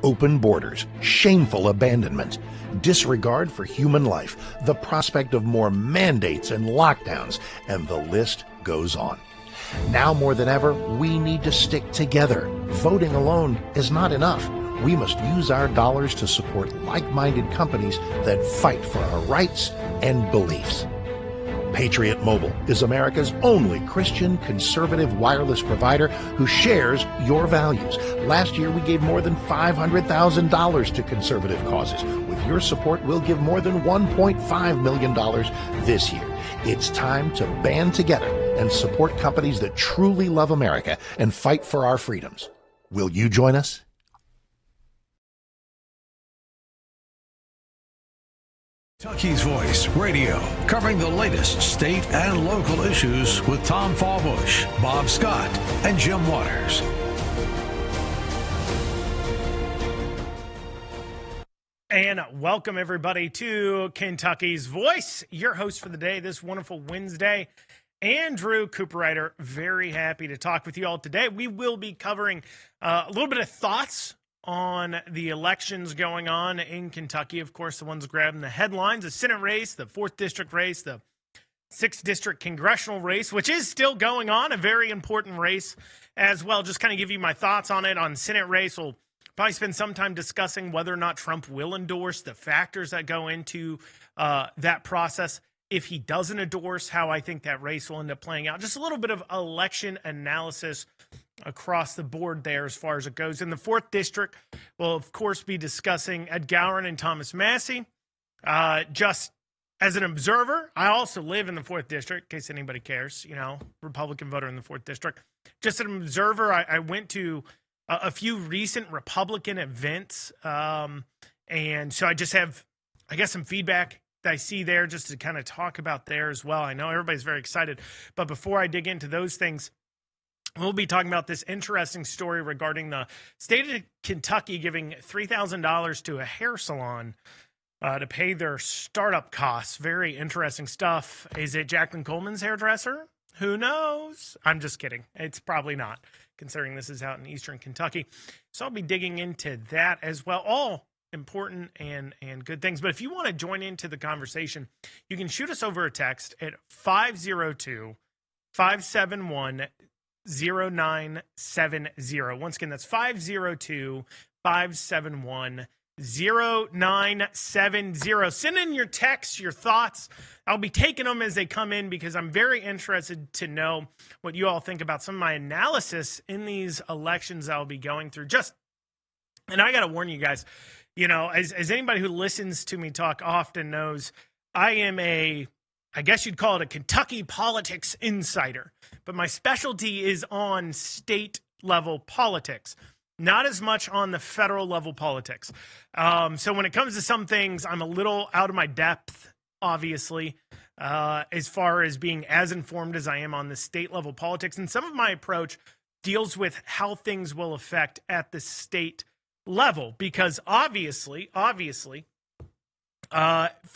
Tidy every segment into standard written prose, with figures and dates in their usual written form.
open borders, shameful abandonment, disregard for human life, the prospect of more mandates and lockdowns, and the list goes on. Now more than ever, we need to stick together. Voting alone is not enough. We must use our dollars to support like-minded companies that fight for our rights and beliefs. Patriot Mobile is America's only Christian conservative wireless provider who shares your values. Last year, we gave more than $500,000 to conservative causes. With your support, we'll give more than $1.5 million this year. It's time to band together and support companies that truly love America and fight for our freedoms. Will you join us? Kentucky's Voice Radio, covering the latest state and local issues with Tom Fallbush, Bob Scott, and Jim Waters. And welcome, everybody, to Kentucky's Voice. Your host for the day, this wonderful Wednesday, Andrew Cooperrider. Very happy to talk with you all today. We will be covering a little bit of thoughts on the elections going on in Kentucky. Of course, the ones grabbing the headlines, the Senate race, the 4th District race, the 6th District congressional race, which is still going on, a very important race as well. Just kind of give you my thoughts on it. On Senate race, we'll probably spend some time discussing whether or not Trump will endorse, the factors that go into that process. If he doesn't endorse, how I think that race will end up playing out. Just a little bit of election analysis across the board there as far as it goes. In the 4th District, we'll, of course, be discussing Ed Gowron and Thomas Massie. Just as an observer, I also live in the 4th District, in case anybody cares, Republican voter in the 4th District. Just an observer, I went to a few recent Republican events, and so I just have, I guess, some feedback that I see there just to kind of talk about there as well. I know everybody's very excited, but before I dig into those things, we'll be talking about this interesting story regarding the state of Kentucky giving $3,000 to a hair salon to pay their startup costs. Very interesting stuff. Is it Jacqueline Coleman's hairdresser? Who knows? I'm just kidding. It's probably not, considering this is out in eastern Kentucky. So I'll be digging into that as well. All important and good things. But if you want to join into the conversation, you can shoot us over a text at 502-571-0970. Once again, that's 502-571-0970. Send in your texts, your thoughts. I'll be taking them as they come in because I'm very interested to know what you all think about some of my analysis in these elections I'll be going through. And I got to warn you guys, as anybody who listens to me talk often knows, I am I guess you'd call it a Kentucky politics insider, but my specialty is on state level politics, not as much on the federal level politics. So when it comes to some things, I'm a little out of my depth, obviously, as far as being as informed as I am on the state level politics. And some of my approach deals with how things will affect at the state level, because obviously, for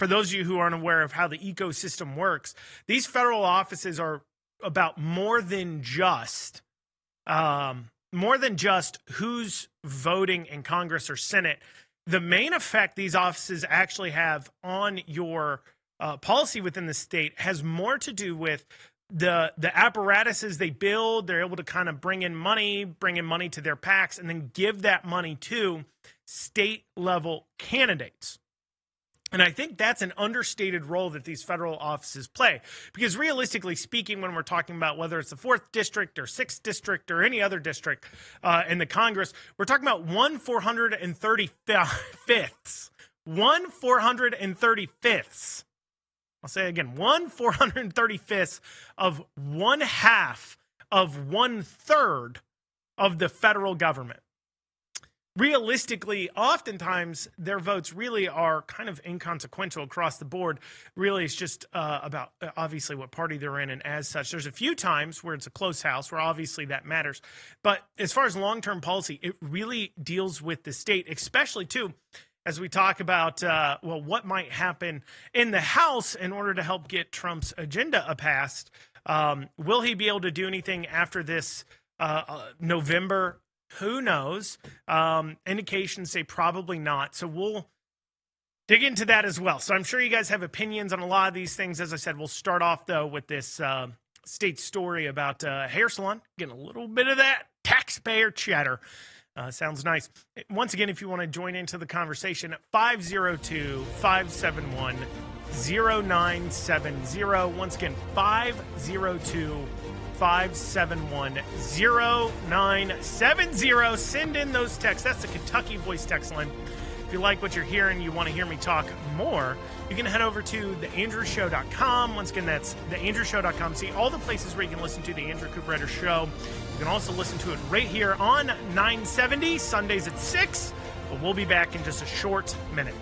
those of you who aren't aware of how the ecosystem works, these federal offices are about more than just who's voting in Congress or Senate. The main effect these offices actually have on your policy within the state has more to do with the apparatuses they build. They're able to kind of bring in money to their PACs, and then give that money to state level candidates. And I think that's an understated role that these federal offices play, because realistically speaking, when we're talking about whether it's the 4th District or 6th District or any other district in the Congress, we're talking about 1/435th. 1/435th. I'll say it again, 1/435th of 1/2 of 1/3 of the federal government. Realistically, oftentimes their votes really are kind of inconsequential across the board. Really, it's just about obviously what party they're in, and as such, there's a few times where it's a close house where obviously that matters. But as far as long-term policy, it really deals with the state, especially too, as we talk about, what might happen in the House in order to help get Trump's agenda passed. Will he be able to do anything after this November? Who knows? Indications say probably not. So we'll dig into that as well. So I'm sure you guys have opinions on a lot of these things. As I said, we'll start off, though, with this state story about hair salon. Getting a little bit of that taxpayer chatter. Sounds nice. Once again, if you want to join into the conversation, 502-571-0970. Once again, 502-571-0970. Send in those texts. That's the Kentucky Voice text line. If you like what you're hearing, you want to hear me talk more, you can head over to theandrewshow.com. Once again, that's theandrewshow.com. See all the places where you can listen to the Andrew Cooperrider Show. You can also listen to it right here on 970, Sundays at 6. But we'll be back in just a short minute.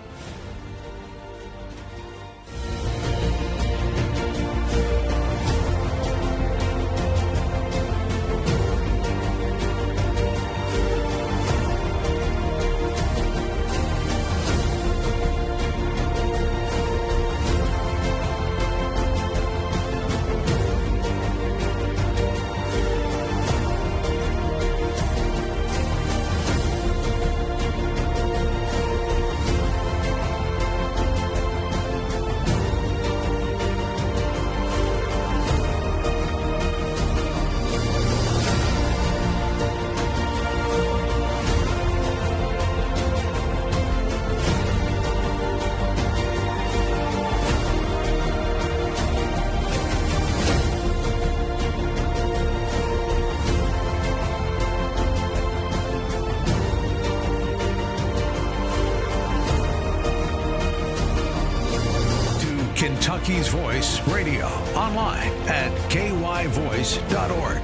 Kentucky's Voice Radio, online at kyvoice.org.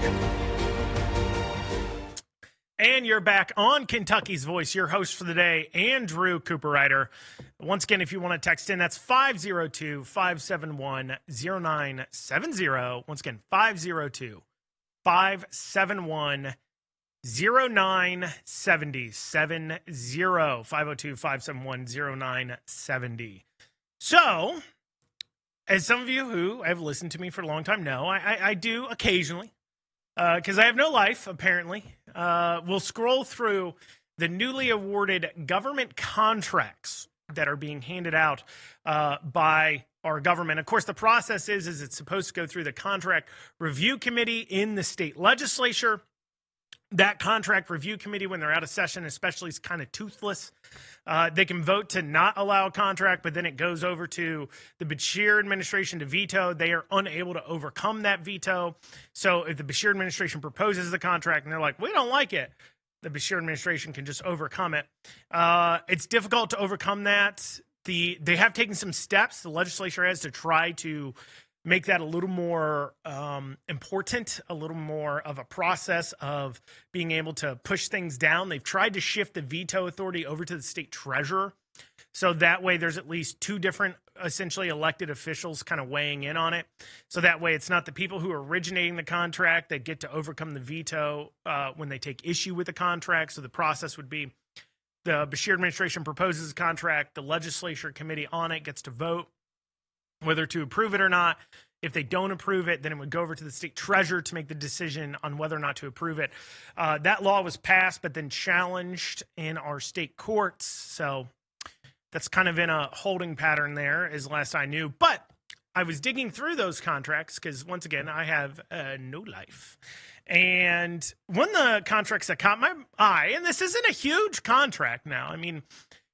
And you're back on Kentucky's Voice, your host for the day, Andrew Cooperrider. Once again, if you want to text in, that's 502-571-0970. Once again, 502-571-0970. 502-571-0970. So, as some of you who have listened to me for a long time know, I do occasionally, because I have no life, apparently, we'll scroll through the newly awarded government contracts that are being handed out by our government. Of course, the process is it's supposed to go through the contract review committee in the state legislature. That contract review committee, when they're out of session, especially, is kind of toothless. They can vote to not allow a contract, but then it goes over to the Beshear administration to veto. They are unable to overcome that veto. So if the Beshear administration proposes the contract and they're like, we don't like it, the Beshear administration can just overcome it. It's difficult to overcome that. They have taken some steps, the legislature has, to try to make that a little more important, a little more of a process of being able to push things down. They've tried to shift the veto authority over to the state treasurer. So that way there's at least two different essentially elected officials kind of weighing in on it. So that way it's not the people who are originating the contract that get to overcome the veto when they take issue with the contract. So the process would be the Beshear administration proposes a contract, the legislature committee on it gets to vote whether to approve it or not. If they don't approve it, then it would go over to the state treasurer to make the decision on whether or not to approve it. That law was passed, but then challenged in our state courts. So that's kind of in a holding pattern there, as last I knew. But I was digging through those contracts because, once again, I have no life. And one of the contracts that caught my eye, and this isn't a huge contract now. I mean,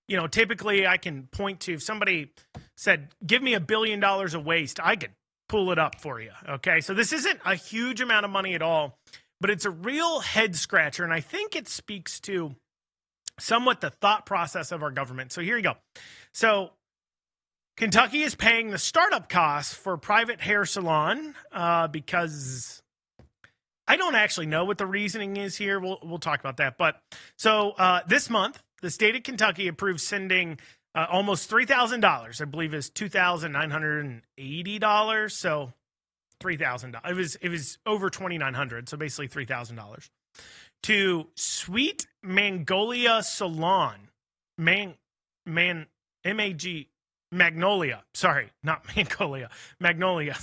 you know, typically I can point to, if somebody said, give me $1 billion of waste, I could pull it up for you. Okay. So this isn't a huge amount of money at all, but it's a real head scratcher. And I think it speaks to somewhat the thought process of our government. So here you go. So Kentucky is paying the startup costs for a private hair salon because I don't actually know what the reasoning is here. We'll talk about that. But so this month, the state of Kentucky approved sending almost $3,000. I believe is $2,980. So $3,000. It was over $2,900. So basically $3,000 to Sweet Magnolia Salon, Magnolia. Sorry, not Magnolia. Magnolia.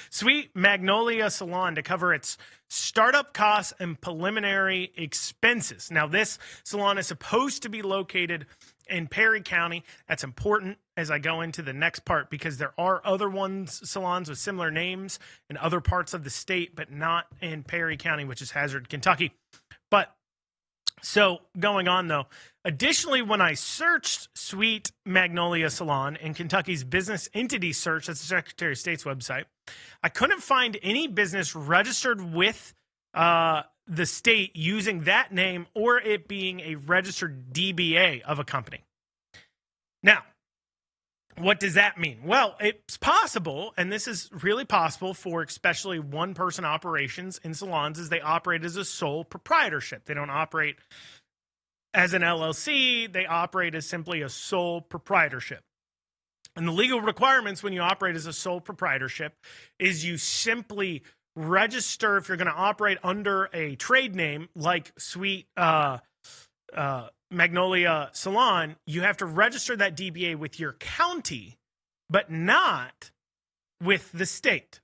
Sweet Magnolia Salon to cover its startup costs and preliminary expenses. Now, this salon is supposed to be located in Perry County. That's important as I go into the next part because there are other salons with similar names in other parts of the state, but not in Perry County, which is Hazard, Kentucky. But so going on though, additionally, when I searched Sweet Magnolia Salon in Kentucky's business entity search, that's the Secretary of State's website, I couldn't find any business registered with the state using that name or it being a registered DBA of a company. Now, what does that mean? Well, it's possible, and this is really possible for especially one-person operations in salons, is they operate as a sole proprietorship. They don't operate as an LLC. They operate as simply a sole proprietorship. And the legal requirements when you operate as a sole proprietorship is you simply register, if you're going to operate under a trade name like Sweet Magnolia Salon, you have to register that DBA with your county, but not with the state.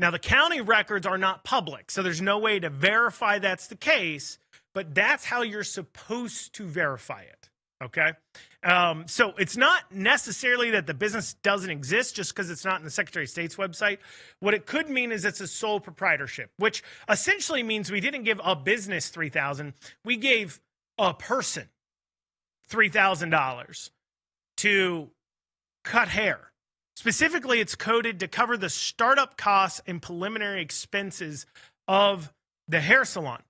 Now, the county records are not public, so there's no way to verify that's the case, but that's how you're supposed to verify it, okay? So it's not necessarily that the business doesn't exist just because it's not in the Secretary of State's website. What it could mean is it's a sole proprietorship, which essentially means we didn't give a business $3,000. We gave a person $3,000 to cut hair. Specifically, it's coded to cover the startup costs and preliminary expenses of the hair salon.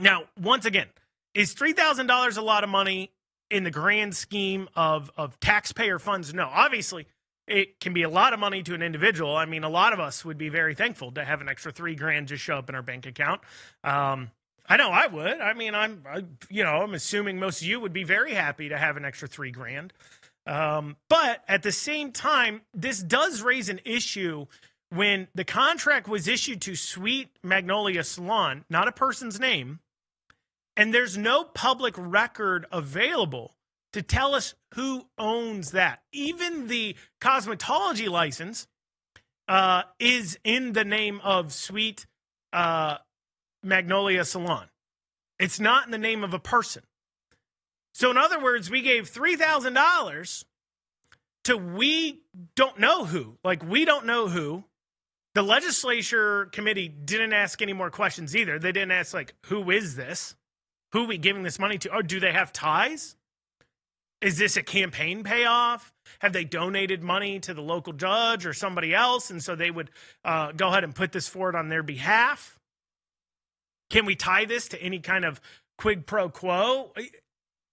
Now, once again, is $3,000 a lot of money in the grand scheme of taxpayer funds? No, obviously it can be a lot of money to an individual. I mean, a lot of us would be very thankful to have an extra $3,000 just show up in our bank account. I know I would. I mean, I'm assuming most of you would be very happy to have an extra $3,000. But at the same time, this does raise an issue when the contract was issued to Sweet Magnolia Salon, not a person's name, and there's no public record available to tell us who owns that. Even the cosmetology license is in the name of Sweet Magnolia Salon. It's not in the name of a person. So in other words, we gave $3,000 to we don't know who. Like, we don't know who. The legislature committee didn't ask any more questions either. They didn't ask, like, who is this? Who are we giving this money to? Or do they have ties? Is this a campaign payoff? Have they donated money to the local judge or somebody else? And so they would go ahead and put this forward on their behalf? Can we tie this to any kind of quid pro quo?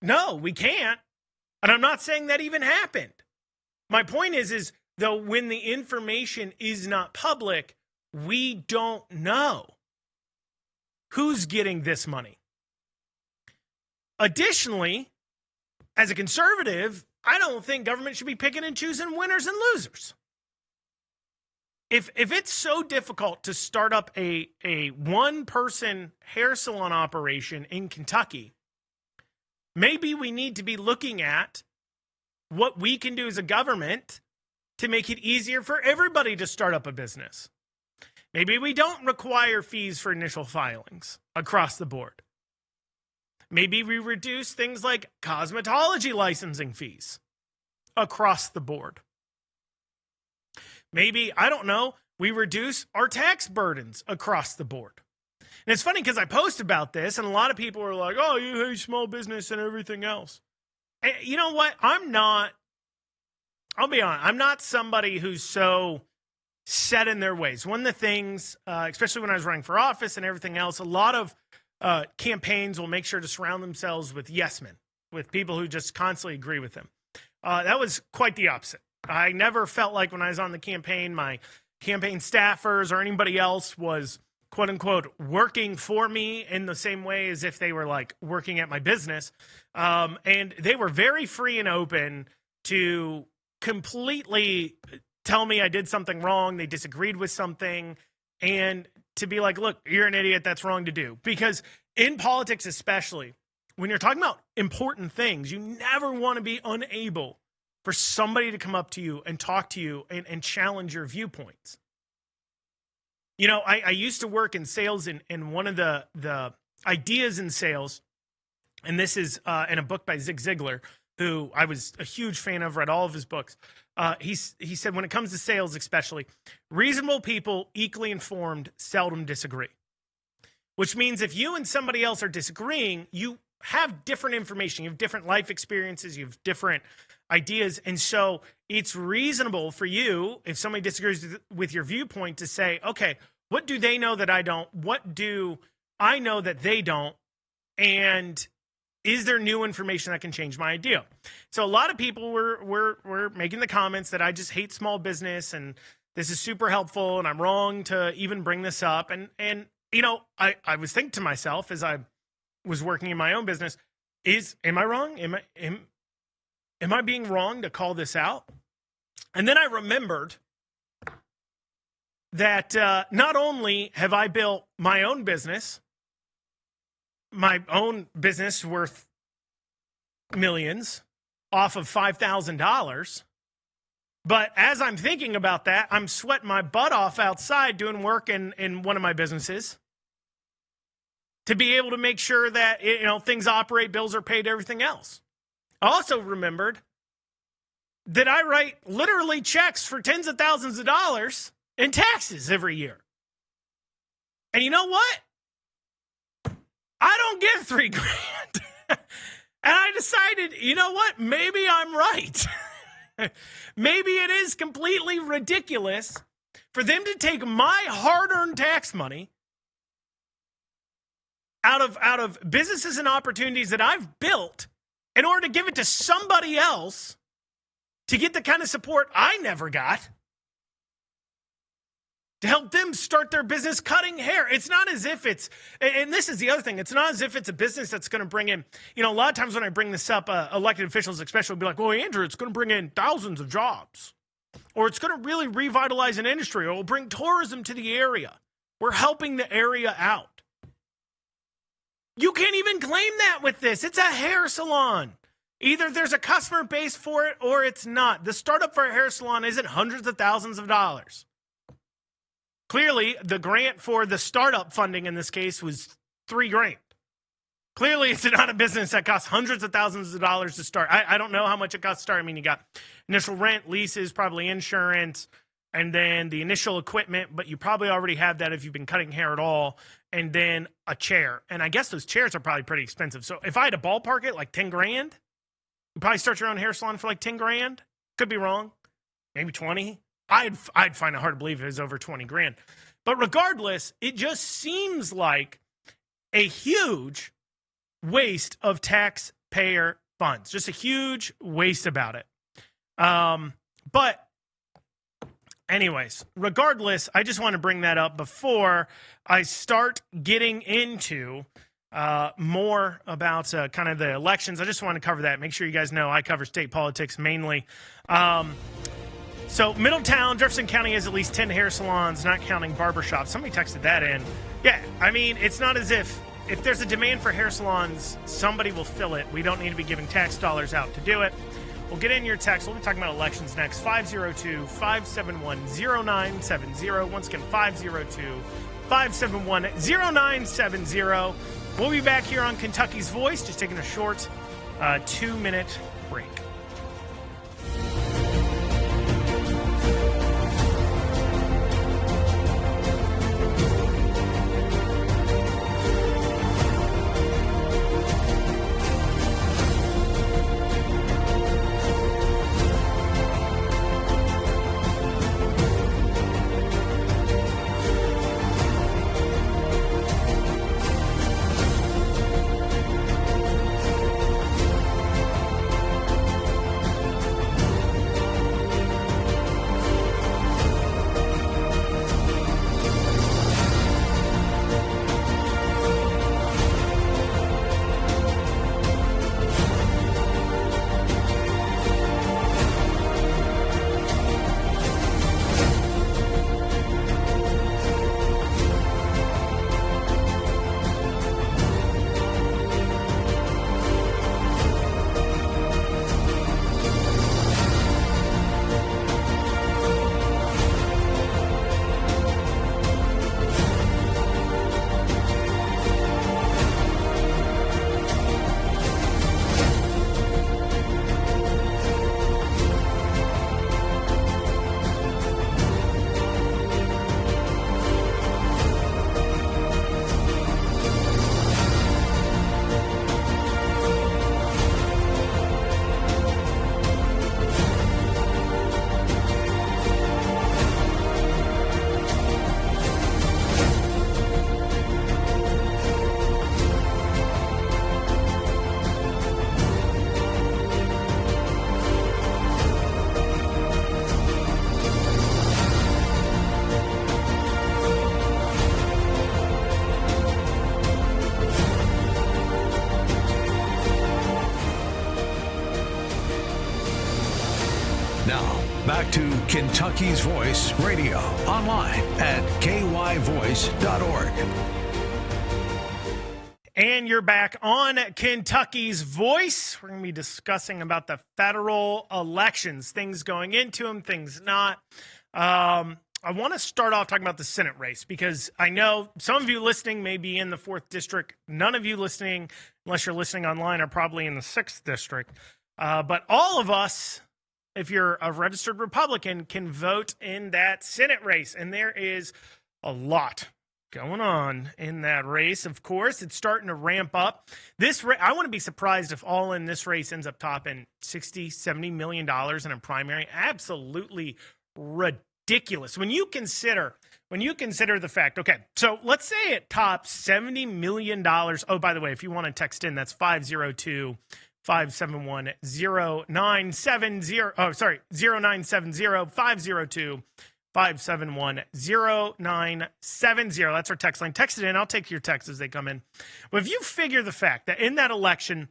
No, we can't. And I'm not saying that even happened. My point is though, when the information is not public, we don't know who's getting this money. Additionally, as a conservative, I don't think government should be picking and choosing winners and losers. If it's so difficult to start up a one-person hair salon operation in Kentucky, maybe we need to be looking at what we can do as a government to make it easier for everybody to start up a business. Maybe we don't require fees for initial filings across the board. Maybe we reduce things like cosmetology licensing fees across the board. Maybe, I don't know, we reduce our tax burdens across the board. And it's funny because I post about this and a lot of people are like, oh, you hate small business and everything else. And you know what? I'll be honest, I'm not somebody who's so set in their ways. One of the things, especially when I was running for office and everything else, a lot of campaigns will make sure to surround themselves with yes men, with people who just constantly agree with them. That was quite the opposite. I never felt like when I was on the campaign, my campaign staffers or anybody else was, quote unquote, working for me in the same way as if they were like working at my business. And they were very free and open to completely tell me I did something wrong. They disagreed with something and to be like, look, you're an idiot. That's wrong to do. Because in politics, especially when you're talking about important things, you never want to be unable for somebody to come up to you and talk to you and challenge your viewpoints. You know, I used to work in sales, and one of the ideas in sales, and this is in a book by Zig Ziglar, who I was a huge fan of, read all of his books. He said, when it comes to sales especially, reasonable people, equally informed, seldom disagree. Which means if you and somebody else are disagreeing, you have different information, you have different life experiences, you have different ideas. And so it's reasonable for you, if somebody disagrees with your viewpoint, to say, okay, what do they know that I don't? What do I know that they don't? And is there new information that can change my idea? So a lot of people were making the comments that I just hate small business and this is super helpful and I'm wrong to even bring this up. And you know, I was thinking to myself as I was working in my own business, am I wrong? Am I being wrong to call this out? And then I remembered that not only have I built my own business worth millions off of $5,000, but as I'm thinking about that, I'm sweating my butt off outside doing work in one of my businesses to be able to make sure that, you know, things operate, bills are paid, everything else. I also remembered that I write literally checks for tens of thousands of dollars in taxes every year. And you know what? I don't get $3,000. And I decided, you know what? Maybe I'm right. Maybe it is completely ridiculous for them to take my hard-earned tax money out of businesses and opportunities that I've built in order to give it to somebody else to get the kind of support I never got, to help them start their business cutting hair. It's not as if it's, and this is the other thing, it's not as if it's a business that's going to bring in, you know, a lot of times when I bring this up, elected officials especially will be like, well, Andrew, it's going to bring in thousands of jobs, or it's going to really revitalize an industry, or will bring tourism to the area. We're helping the area out. You can't even claim that with this. It's a hair salon. Either there's a customer base for it or it's not. The startup for a hair salon isn't hundreds of thousands of dollars. Clearly, the grant for the startup funding in this case was $3,000. Clearly, it's not a business that costs hundreds of thousands of dollars to start. I don't know how much it costs to start. I mean, you got initial rent, leases, probably insurance, and then the initial equipment, but you probably already have that if you've been cutting hair at all, and then a chair. And I guess those chairs are probably pretty expensive. So if I had to ballpark it, like $10,000, you probably start your own hair salon for like $10,000. Could be wrong. Maybe 20. I'd find it hard to believe it was over $20,000. But regardless, it just seems like a huge waste of taxpayer funds. Just a huge waste about it. But anyways, regardless, I just want to bring that up before I start getting into more about kind of the elections. I just want to cover that. Make sure you guys know I cover state politics mainly. So Middletown, Jefferson County has at least 10 hair salons, not counting barbershops. Somebody texted that in. Yeah, I mean, it's not as if there's a demand for hair salons, somebody will fill it. We don't need to be giving tax dollars out to do it. We'll get in your text. We'll be talking about elections next. 502-571-0970. Once again, 502-571-0970. We'll be back here on Kentucky's Voice, just taking a short 2-minute break. Now, back to Kentucky's Voice Radio, online at kyvoice.org. And you're back on Kentucky's Voice. We're going to be discussing about the federal elections, things going into them, things not. I want to start off talking about the Senate race because I know some of you listening may be in the 4th District. None of you listening, unless you're listening online, are probably in the 6th District. But all of us, if you're a registered Republican, can vote in that Senate race. And there is a lot going on in that race. Of course, it's starting to ramp up. I want to be surprised if all in this race ends up topping $60-70 million in a primary. Absolutely ridiculous. When you consider the fact, okay, so let's say it tops $70 million. Oh, by the way, if you want to text in, that's 502-571-0970. Oh, sorry, 0970 571-0970. That's our text line. Text it in. I'll take your texts as they come in. But if you figure the fact that in that election,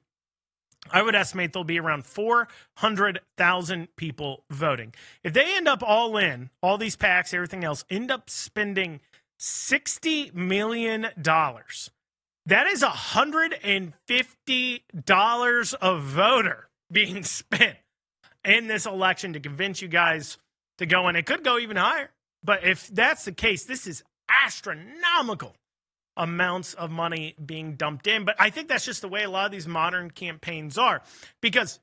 I would estimate there'll be around 400,000 people voting. If they end up all in, all these PACs, everything else, end up spending $60 million, that is $150 a voter being spent in this election to convince you guys to go in. It could go even higher. But if that's the case, this is astronomical amounts of money being dumped in. But I think that's just the way a lot of these modern campaigns are, because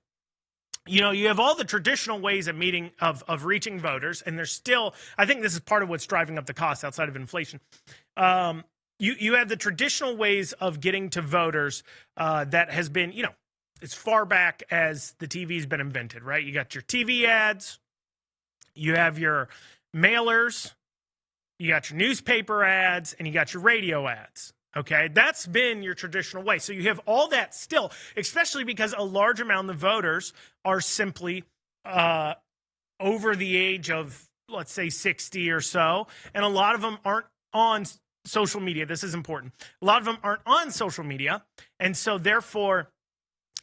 you know, you have all the traditional ways of reaching voters, and there's still, I think this is part of what's driving up the cost outside of inflation. You have the traditional ways of getting to voters that has been, you know, as far back as the TV's been invented, right? You got your TV ads, you have your mailers, you got your newspaper ads, and you got your radio ads. Okay, that's been your traditional way. So you have all that still, especially because a large amount of the voters are simply over the age of, let's say, 60 or so. And a lot of them aren't on social media. This is important. A lot of them aren't on social media. And so therefore,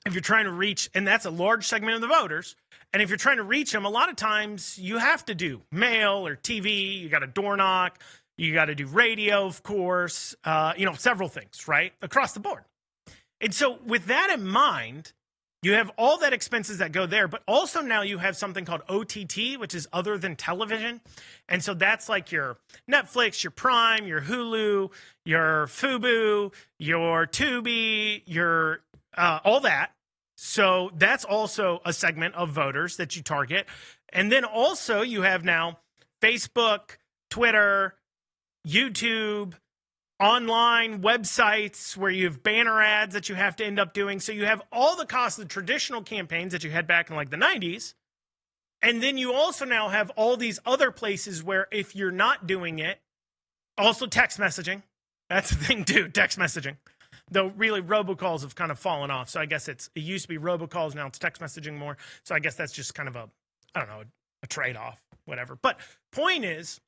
if you're trying to reach, and that's a large segment of the voters, and if you're trying to reach them, a lot of times you have to do mail or TV, you got to door knock, you got to do radio, of course, you know, several things, right? Across the board. And so with that in mind, you have all that expenses that go there, but also now you have something called OTT, which is other than television. And so that's like your Netflix, your Prime, your Hulu, your Fubo, your Tubi, your all that. So that's also a segment of voters that you target. And then also you have now Facebook, Twitter, YouTube, online websites where you have banner ads that you have to end up doing. So you have all the costs of the traditional campaigns that you had back in like the 90s. And then you also now have all these other places where if you're not doing it, also text messaging. That's the thing too, text messaging. Though really robocalls have kind of fallen off. So I guess it used to be robocalls, now it's text messaging more. So I guess that's just kind of a trade-off, whatever. But point is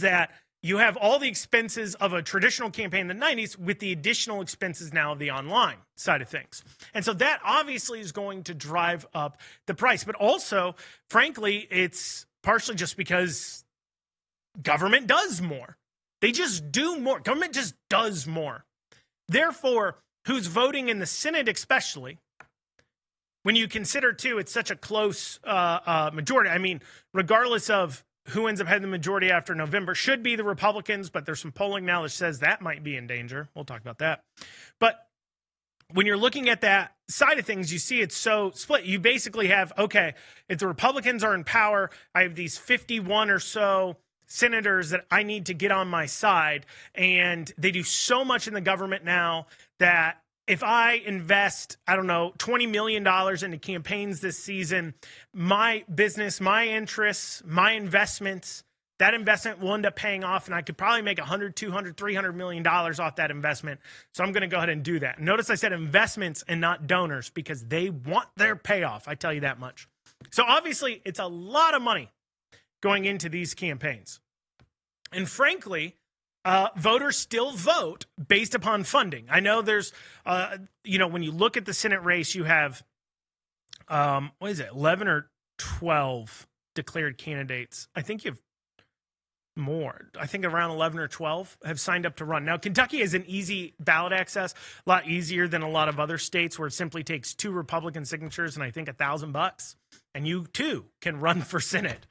that you have all the expenses of a traditional campaign in the 90s with the additional expenses now of the online side of things. And so that obviously is going to drive up the price. But also, frankly, it's partially just because government does more. They just do more. Government just does more. Therefore, who's voting in the Senate especially, when you consider, too, it's such a close majority. I mean, regardless of who ends up having the majority after November, should be the Republicans, but there's some polling now that says that might be in danger. We'll talk about that. But when you're looking at that side of things, you see it's so split. You basically have, okay, if the Republicans are in power, I have these 51 or so senators that I need to get on my side, and they do so much in the government now that if I invest, I don't know, $20 million into campaigns this season, my business, my interests, my investments, that investment will end up paying off, and I could probably make $100, $200, $300 million off that investment. So I'm going to go ahead and do that. Notice I said investments and not donors because they want their payoff. I tell you that much. So obviously, it's a lot of money going into these campaigns. And frankly, voters still vote based upon funding. I know there's, when you look at the Senate race, you have, 11 or 12 declared candidates. I think you have more. I think around 11 or 12 have signed up to run. Now, Kentucky has an easy ballot access, a lot easier than a lot of other states where it simply takes 2 Republican signatures and I think $1,000. And you, too, can run for Senate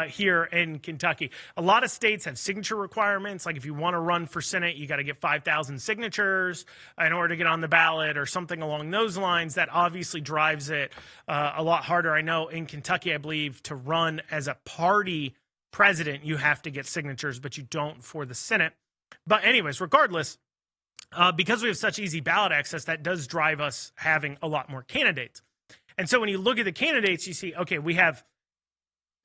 here in Kentucky. A lot of states have signature requirements. Like if you want to run for Senate, you got to get 5,000 signatures in order to get on the ballot or something along those lines. That obviously drives it a lot harder. I know in Kentucky, I believe, to run as a party president, you have to get signatures, but you don't for the Senate. But anyways, regardless, because we have such easy ballot access, that does drive us having a lot more candidates. And so when you look at the candidates, you see, okay, we have,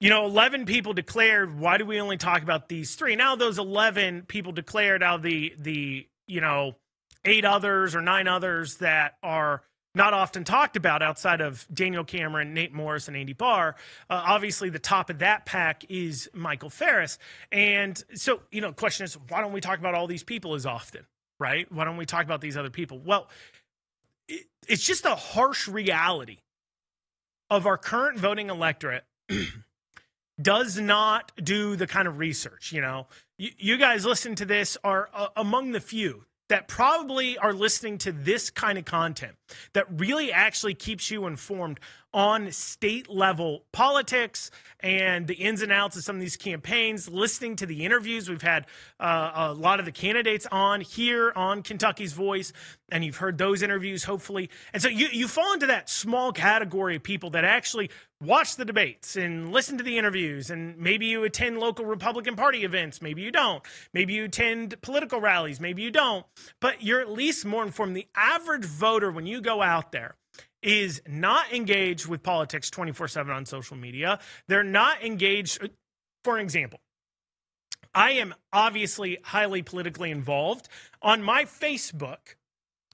11 people declared. Why do we only talk about these 3? Now those 11 people declared out of the 8 others or 9 others that are not often talked about outside of Daniel Cameron, Nate Morris, and Andy Barr. Obviously, the top of that pack is Michael Farris. And so, the question is, why don't we talk about all these people as often, right? Why don't we talk about these other people? Well, it's just a harsh reality of our current voting electorate does not do the kind of research. You guys listen to this are among the few that probably are listening to this kind of content that really actually keeps you informed on state level politics and the ins and outs of some of these campaigns, listening to the interviews. We've had a lot of the candidates on here on Kentucky's Voice, and you've heard those interviews, hopefully. And so you fall into that small category of people that actually watch the debates and listen to the interviews, and maybe you attend local Republican Party events, maybe you don't. Maybe you attend political rallies, maybe you don't. But you're at least more informed. The average voter, when you go out there, is not engaged with politics 24/7 on social media. They're not engaged. For an example, I am obviously highly politically involved. On my Facebook,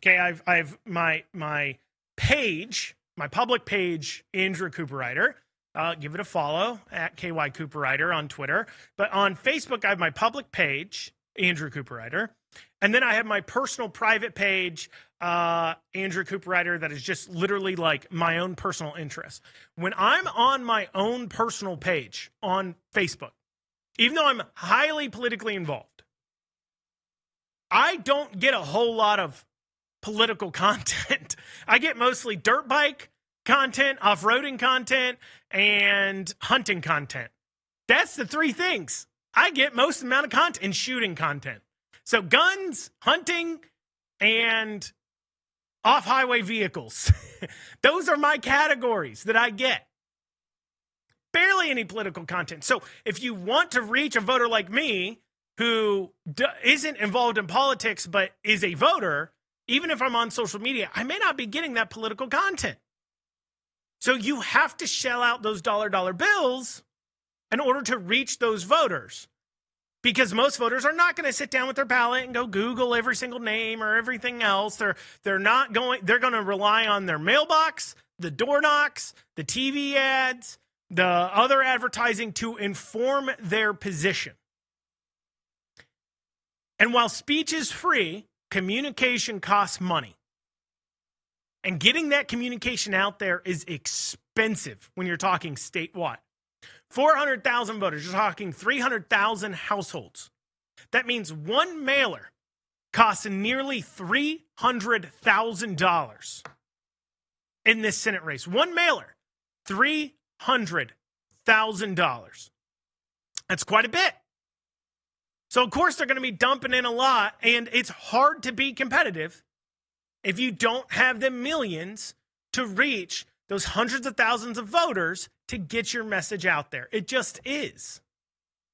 okay, I've my page, my public page, Andrew Cooperrider. Give it a follow at KY Cooperrider on Twitter. But on Facebook, I have my public page, Andrew Cooperrider. And then I have my personal private page, Andrew Cooperrider, that is just literally like my own personal interest. When I'm on my own personal page on Facebook, even though I'm highly politically involved, I don't get a whole lot of political content. I get mostly dirt bike content, off-roading content, and hunting content. That's the 3 things I get most amount of content, and shooting content. So guns, hunting, and off-highway vehicles. Those are my categories that I get. Barely any political content. So if you want to reach a voter like me who isn't involved in politics but is a voter, even if I'm on social media, I may not be getting that political content. So you have to shell out those dollar bills in order to reach those voters. Because most voters are not going to sit down with their ballot and go Google every single name or everything else. They're going to rely on their mailbox, the door knocks, the TV ads, the other advertising to inform their position. And while speech is free, communication costs money. And getting that communication out there is expensive when you're talking statewide. 400,000 voters, you're talking 300,000 households. That means one mailer costs nearly $300,000 in this Senate race. One mailer, $300,000. That's quite a bit. So, of course, they're going to be dumping in a lot, and it's hard to be competitive if you don't have the millions to reach those hundreds of thousands of voters to get your message out there. It just is.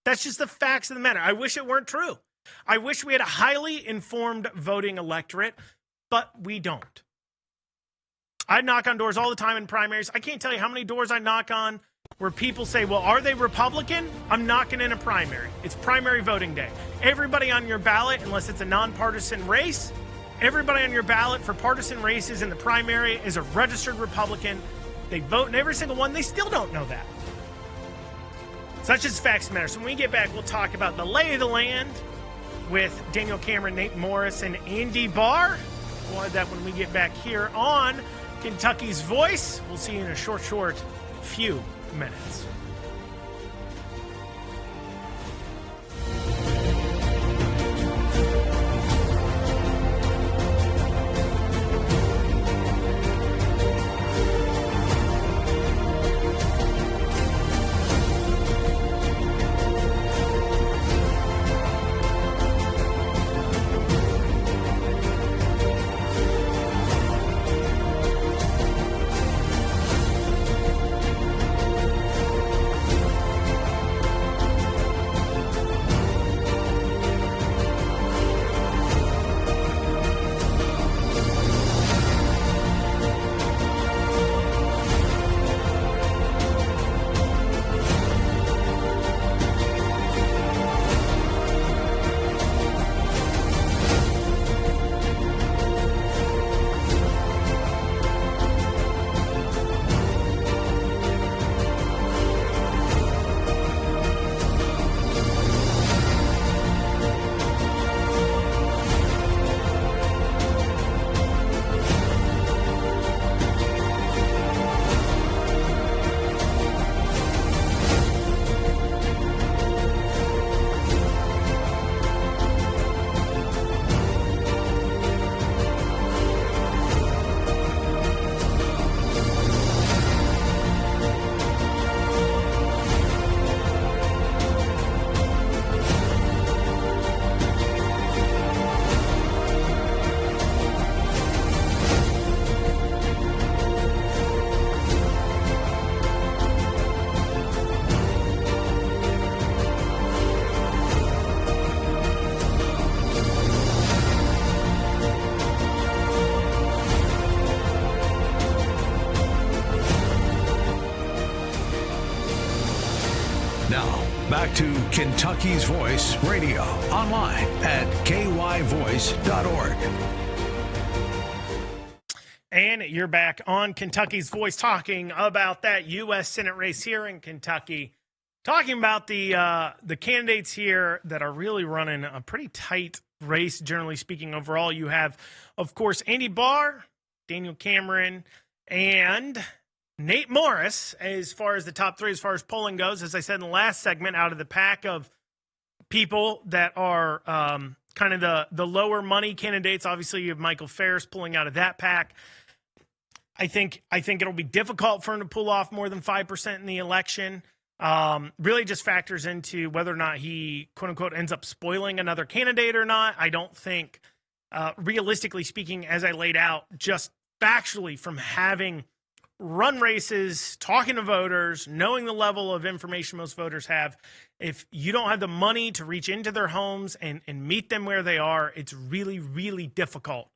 That's just the facts of the matter. I wish it weren't true. I wish we had a highly informed voting electorate, but we don't. I knock on doors all the time in primaries. I can't tell you how many doors I knock on where people say, well, are they Republican? I'm knocking in a primary. It's primary voting day. Everybody on your ballot, unless it's a nonpartisan race, everybody on your ballot for partisan races in the primary is a registered Republican. They vote in every single one. They still don't know that. Such as facts matter. So when we get back, we'll talk about the lay of the land with Daniel Cameron, Nate Morris, and Andy Barr. We'll have that when we get back here on Kentucky's Voice. We'll see you in a short few minutes. Back to Kentucky's Voice Radio, online at kyvoice.org. And you're back on Kentucky's Voice talking about that U.S. Senate race here in Kentucky, talking about the candidates here that are really running a pretty tight race, generally speaking. Overall, you have, of course, Andy Barr, Daniel Cameron, and Nate Morris, as far as the top three, as far as polling goes. As I said in the last segment, out of the pack of people that are kind of the lower money candidates, obviously you have Michael Farris pulling out of that pack. I think it'll be difficult for him to pull off more than 5% in the election. Really just factors into whether or not he, quote unquote, ends up spoiling another candidate or not. I don't think, realistically speaking, as I laid out, just factually from having run races, talking to voters, knowing the level of information most voters have, if you don't have the money to reach into their homes and meet them where they are, it's really, really difficult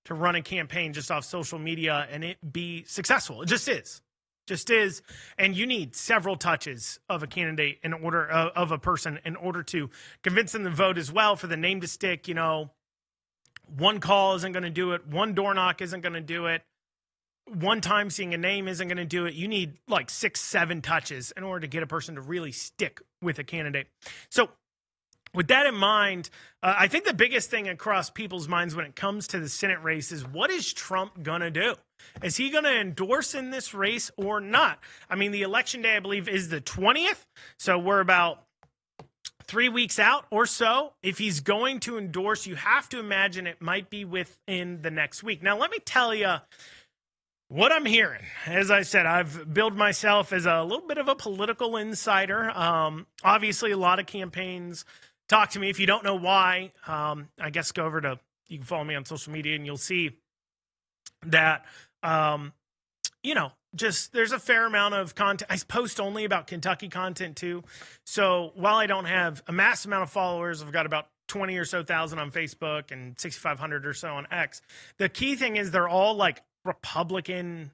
to run a campaign just off social media and it be successful. It just is. Just is. And you need several touches of a candidate in order of a person in order to convince them to vote as well, for the name to stick. You know, one call isn't going to do it. One door knock isn't going to do it. One time seeing a name isn't going to do it. You need like 6, 7 touches in order to get a person to really stick with a candidate. So with that in mind, I think the biggest thing across people's minds when it comes to the Senate race is, what is Trump going to do? Is he going to endorse in this race or not? I mean, the election day, I believe, is the 20th. So we're about 3 weeks out or so. If he's going to endorse, you have to imagine it might be within the next week. Now, let me tell you what I'm hearing. As I said, I've billed myself as a little bit of a political insider. Obviously, a lot of campaigns talk to me. If you don't know why, I guess go over to, you can follow me on social media and you'll see that, just there's a fair amount of content. I post only about Kentucky content too. So while I don't have a massive amount of followers, I've got about 20 or so thousand on Facebook and 6,500 or so on X. The key thing is they're all like Republican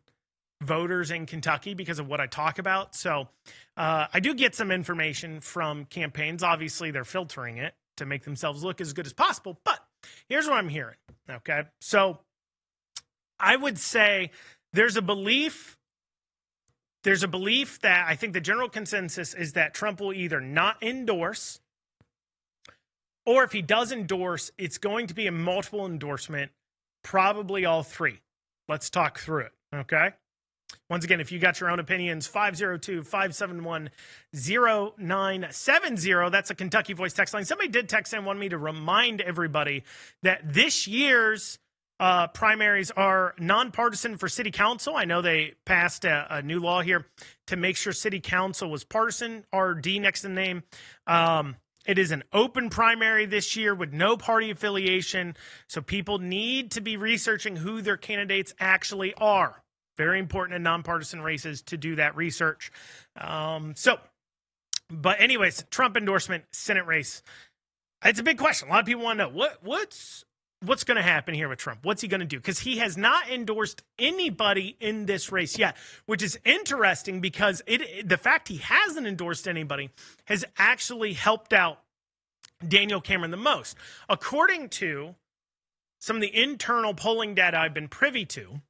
voters in Kentucky because of what I talk about. So I do get some information from campaigns. Obviously, they're filtering it to make themselves look as good as possible. But here's what I'm hearing. Okay. So I would say there's a belief that I think the general consensus is that Trump will either not endorse, or if he does endorse, it's going to be a multiple endorsement, probably all three. Let's talk through it, okay? Once again, if you got your own opinions, 502-571-0970. That's a Kentucky Voice text line. Somebody did text in, wanted me to remind everybody that this year's primaries are nonpartisan for city council. I know they passed a new law here to make sure city council was partisan, RD next to the name. It is an open primary this year with no party affiliation. So people need to be researching who their candidates actually are. Very important in nonpartisan races to do that research. But anyways, Trump endorsement, Senate race. It's a big question. A lot of people want to know what's going to happen here with Trump. What's he going to do? Because he has not endorsed anybody in this race yet, which is interesting because the fact he hasn't endorsed anybody has actually helped out Daniel Cameron the most. According to some of the internal polling data I've been privy to,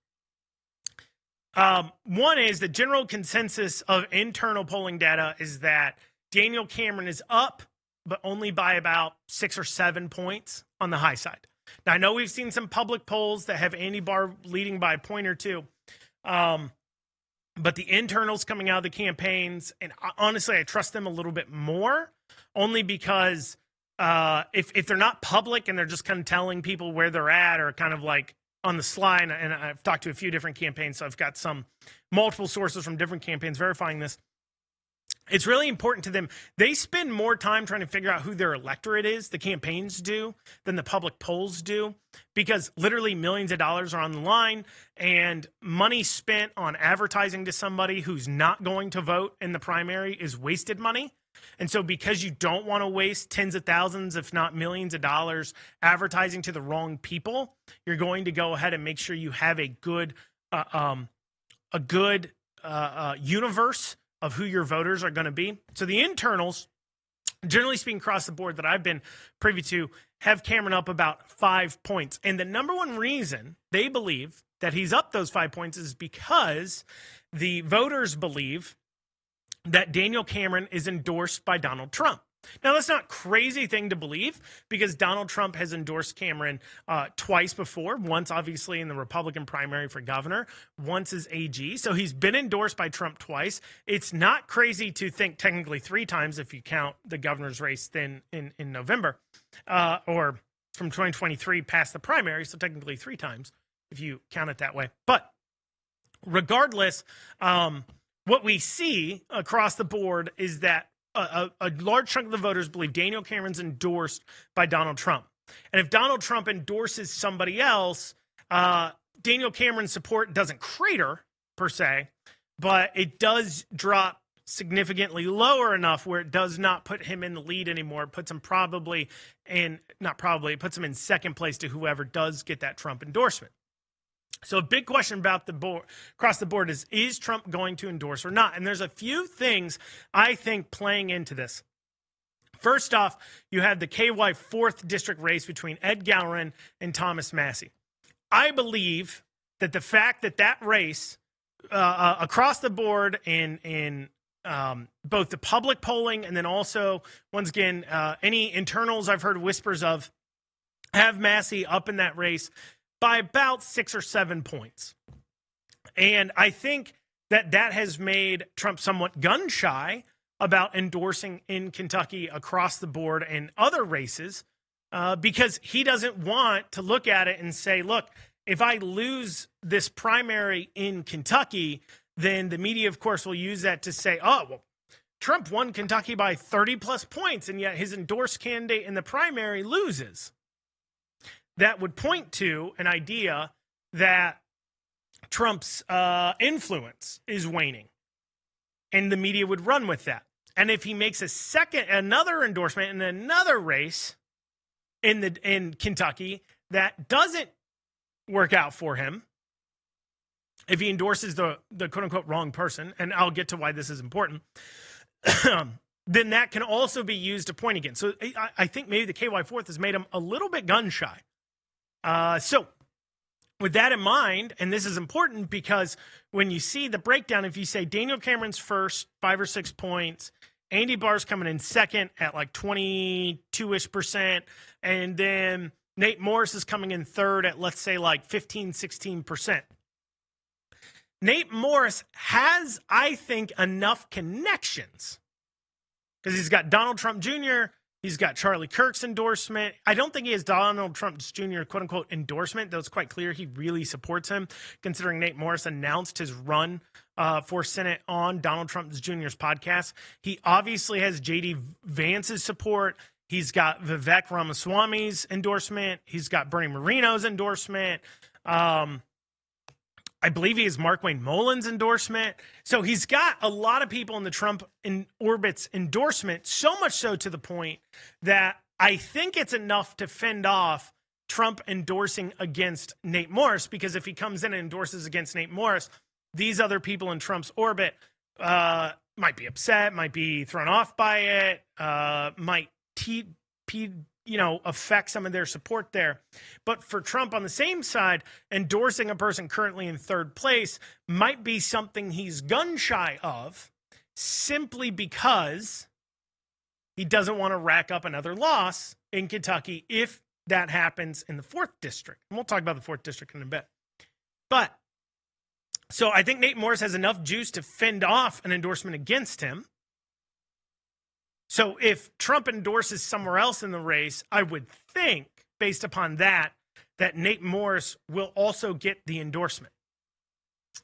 one is the general consensus of internal polling data is that Daniel Cameron is up, but only by about 6 or 7 points on the high side. Now, I know we've seen some public polls that have Andy Barr leading by a point or two, but the internals coming out of the campaigns, and honestly, I trust them a little bit more, only because if they're not public and they're just kind of telling people where they're at or kind of like on the sly, and I've talked to a few different campaigns, so I've got multiple sources from different campaigns verifying this. It's really important to them. They spend more time trying to figure out who their electorate is, the campaigns do, than the public polls do, because literally millions of dollars are on the line, and money spent on advertising to somebody who's not going to vote in the primary is wasted money. And so because you don't want to waste tens of thousands, if not millions of dollars advertising to the wrong people, you're going to go ahead and make sure you have a good universe of who your voters are going to be. So the internals, generally speaking, across the board that I've been privy to, have Cameron up about 5 points. And the number one reason they believe that he's up those 5 points is because the voters believe that Daniel Cameron is endorsed by Donald Trump. Now, that's not a crazy thing to believe because Donald Trump has endorsed Cameron twice before, once obviously in the Republican primary for governor, once as AG. So he's been endorsed by Trump twice. It's not crazy to think technically 3 times if you count the governor's race then in November or from 2023 past the primary. So technically 3 times if you count it that way. But regardless, what we see across the board is that a large chunk of the voters believe Daniel Cameron's endorsed by Donald Trump. And if Donald Trump endorses somebody else, Daniel Cameron's support doesn't crater per se, but it does drop significantly lower enough where it does not put him in the lead anymore. It puts him it puts him in second place to whoever does get that Trump endorsement. So a big question about the board across the board is Trump going to endorse or not? And there's a few things I think playing into this. First off, you have the KY 4th district race between Ed Gowron and Thomas Massie. I believe that the fact that race across the board in both the public polling and then also, once again, any internals I've heard whispers of have Massie up in that race by about 6 or 7 points. And I think that has made Trump somewhat gun shy about endorsing in Kentucky across the board and other races because he doesn't want to look at it and say, look, if I lose this primary in Kentucky, then the media, of course, will use that to say, oh, well, Trump won Kentucky by 30 plus points, and yet his endorsed candidate in the primary loses. That would point to an idea that Trump's influence is waning, and the media would run with that. And if he makes another endorsement in another race in Kentucky that doesn't work out for him, if he endorses the quote unquote wrong person, and I'll get to why this is important, then that can also be used to point again. So I think maybe the KY 4th has made him a little bit gun shy. So with that in mind, and this is important because when you see the breakdown, if you say Daniel Cameron's first 5 or 6 points, Andy Barr's coming in second at like 22-ish%, and then Nate Morris is coming in third at, let's say, like 15, 16%. Nate Morris has, I think, enough connections because he's got Donald Trump Jr., he's got Charlie Kirk's endorsement. I don't think he has Donald Trump Jr. quote unquote endorsement, though it's quite clear he really supports him, considering Nate Morris announced his run for Senate on Donald Trump Jr.'s podcast. He obviously has J.D. Vance's support. He's got Vivek Ramaswamy's endorsement. He's got Bernie Moreno's endorsement. I believe he has Markwayne Mullen's endorsement. So he's got a lot of people in the Trump orbit's endorsement, so much so to the point that I think it's enough to fend off Trump endorsing against Nate Morris, because if he comes in and endorses against Nate Morris, these other people in Trump's orbit might be upset, might be thrown off by it, might affect some of their support there. But for Trump on the same side, endorsing a person currently in third place might be something he's gun shy of, simply because he doesn't want to rack up another loss in Kentucky if that happens in the 4th district. And we'll talk about the 4th district in a bit. But so I think Nate Morris has enough juice to fend off an endorsement against him. So if Trump endorses somewhere else in the race, I would think, based upon that Nate Morris will also get the endorsement.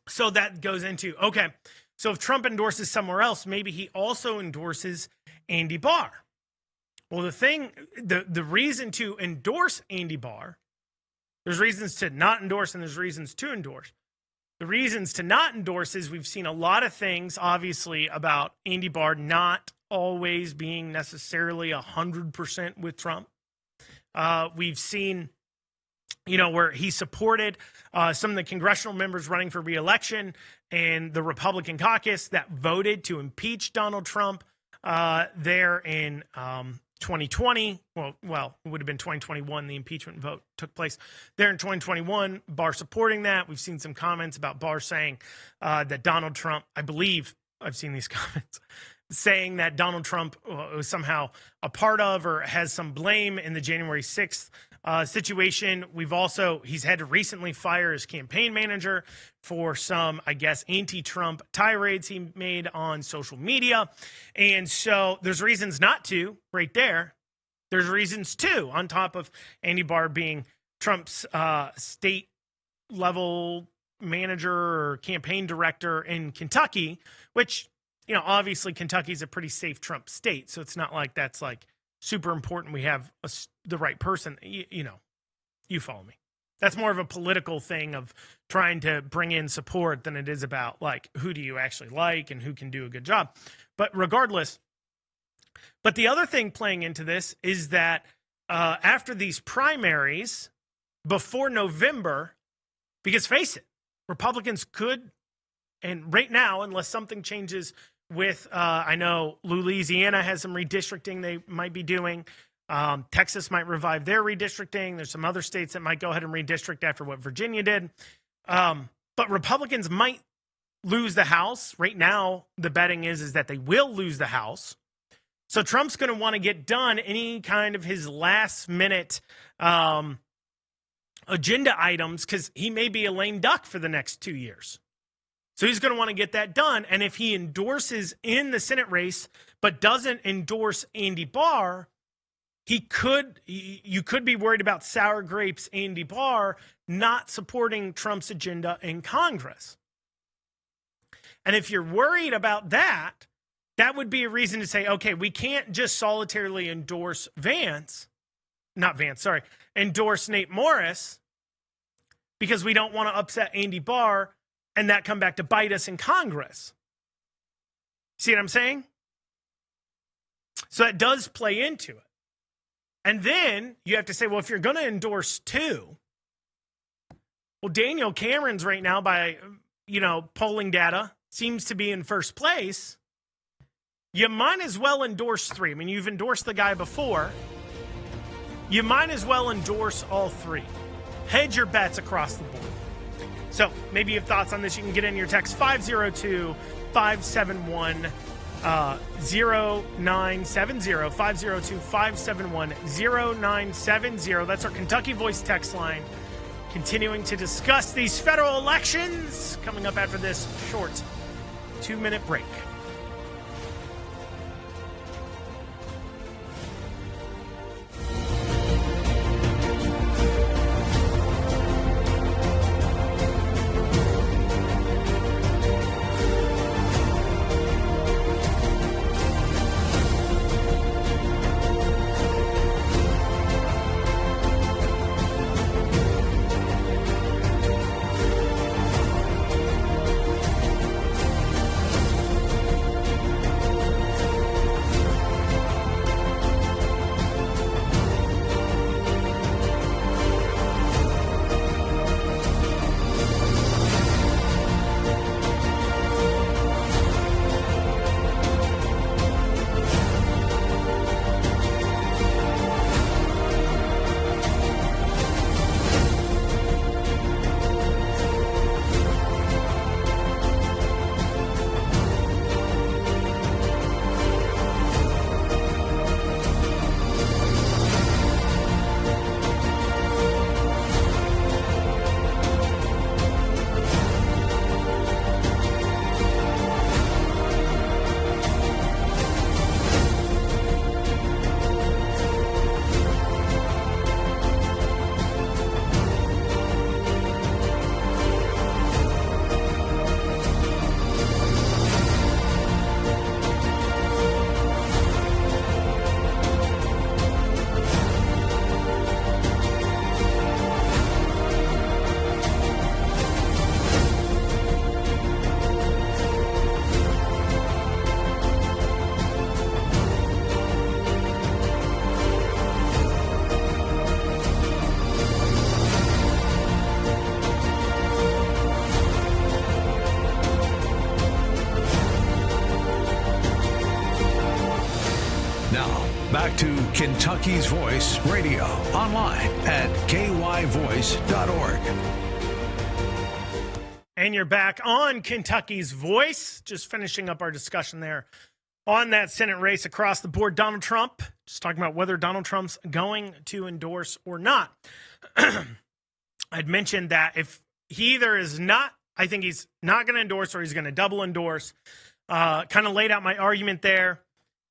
So that goes into, okay, so if Trump endorses somewhere else, maybe he also endorses Andy Barr. Well, the reason to endorse Andy Barr, there's reasons to not endorse and there's reasons to endorse. The reasons to not endorse is we've seen a lot of things, obviously, about Andy Barr not always being necessarily 100% with Trump. We've seen, where he supported some of the congressional members running for re-election and the Republican caucus that voted to impeach Donald Trump there in 2020. Well, it would have been 2021. The impeachment vote took place there in 2021. Barr supporting that. We've seen some comments about Barr saying that Donald Trump, I believe I've seen these comments, saying that Donald Trump was somehow a part of or has some blame in the January 6th situation. He's had to recently fire his campaign manager for some, I guess, anti-Trump tirades he made on social media. And so there's reasons not to right there. There's reasons to, on top of Andy Barr being Trump's state level manager or campaign director in Kentucky, which, obviously Kentucky's a pretty safe Trump state. So it's not like that's like super important. We have the right person, you follow me. That's more of a political thing of trying to bring in support than it is about like, who do you actually like and who can do a good job. But regardless, but the other thing playing into this is that after these primaries before November, because face it, Republicans could, and right now, unless something changes with, I know Louisiana has some redistricting they might be doing. Texas might revive their redistricting. There's some other states that might go ahead and redistrict after what Virginia did. But Republicans might lose the House. Right now, the betting is that they will lose the House. So Trump's going to want to get done any kind of his last minute agenda items because he may be a lame duck for the next 2 years. So he's going to want to get that done. And if he endorses in the Senate race, but doesn't endorse Andy Barr, you could be worried about sour grapes Andy Barr not supporting Trump's agenda in Congress. And if you're worried about that, that would be a reason to say, okay, we can't just solitarily endorse endorse Nate Morris because we don't want to upset Andy Barr and that come back to bite us in Congress. See what I'm saying? So that does play into it. And then you have to say, well, if you're going to endorse two, well, Daniel Cameron's right now by, polling data seems to be in first place. You might as well endorse three. I mean, you've endorsed the guy before. You might as well endorse all three. Hedge your bets across the board. So maybe you have thoughts on this. You can get in your text 502-571-0970, 502-571-0970. That's our Kentucky Voice text line. continuing to discuss these federal elections coming up after this short 2-minute break. Back to Kentucky's Voice Radio, online at kyvoice.org. And you're back on Kentucky's Voice. Just finishing up our discussion there on that Senate race across the board. Donald Trump, just talking about whether Donald Trump's going to endorse or not. I'd mentioned that if he either is not, I think he's not going to endorse or he's going to double endorse. Kind of laid out my argument there.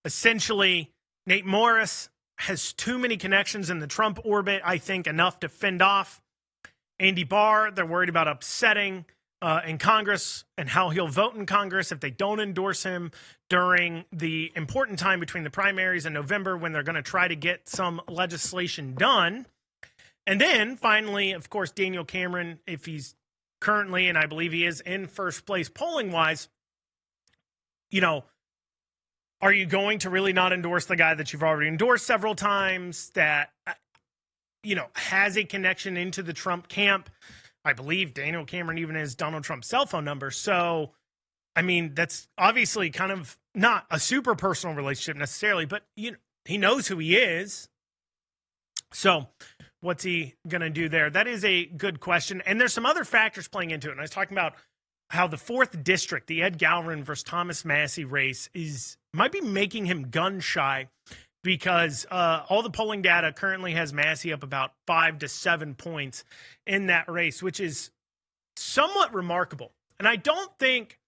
Essentially, Nate Morris has too many connections in the Trump orbit, I think enough to fend off Andy Barr. They're worried about upsetting in Congress and how he'll vote in Congress if they don't endorse him during the important time between the primaries in November when they're going to try to get some legislation done. And then finally, of course, Daniel Cameron, if he's currently, and I believe he is in first place polling wise, you know, are you going to really not endorse the guy that you've already endorsed several times that, you know, has a connection into the Trump camp? I believe Daniel Cameron even has Donald Trump's cell phone number. So, I mean, that's obviously kind of not a super personal relationship necessarily, but you know, he knows who he is. So what's he going to do there? That is a good question. And there's some other factors playing into it. And I was talking about how the 4th district, the Ed Gowron versus Thomas Massie race might be making him gun shy because all the polling data currently has Massie up about 5 to 7 points in that race, which is somewhat remarkable. And I don't think,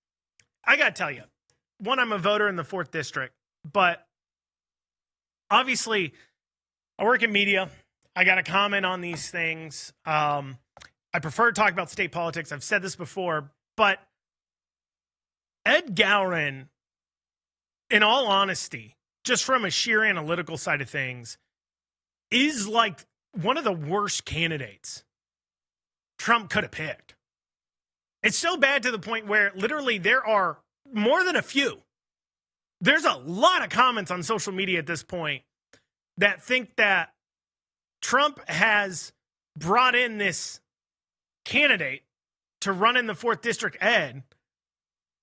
I got to tell you, one, I'm a voter in the 4th district, but obviously I work in media. I got to comment on these things. I prefer to talk about state politics. I've said this before, but Ed Gowron, in all honesty, just from a sheer analytical side of things, is like one of the worst candidates Trump could have picked. It's so bad to the point where literally there are more than a few. There's a lot of comments on social media at this point that think that Trump has brought in this candidate to run in the 4th district, Ed,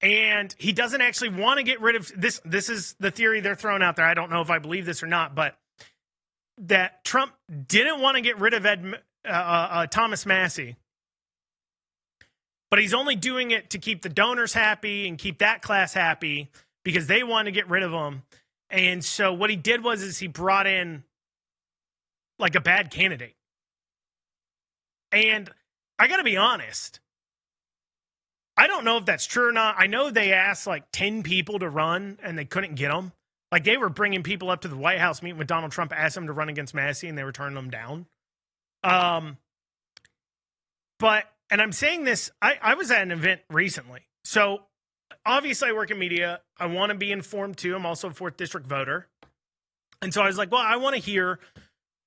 and he doesn't actually want to get rid of this. This is the theory they're throwing out there. I don't know if I believe this or not, but that Trump didn't want to get rid of Thomas Massie, but he's only doing it to keep the donors happy and keep that class happy because they want to get rid of him. And so what he did was he brought in like a bad candidate. And I got to be honest, I don't know if that's true or not. I know they asked like 10 people to run and they couldn't get them. Like they were bringing people up to the White House meeting with Donald Trump, asked them to run against Massie, and they were turning them down. But, and I'm saying this, I was at an event recently. So obviously I work in media. I want to be informed too. I'm also a 4th district voter. And so I was like, well, I want to hear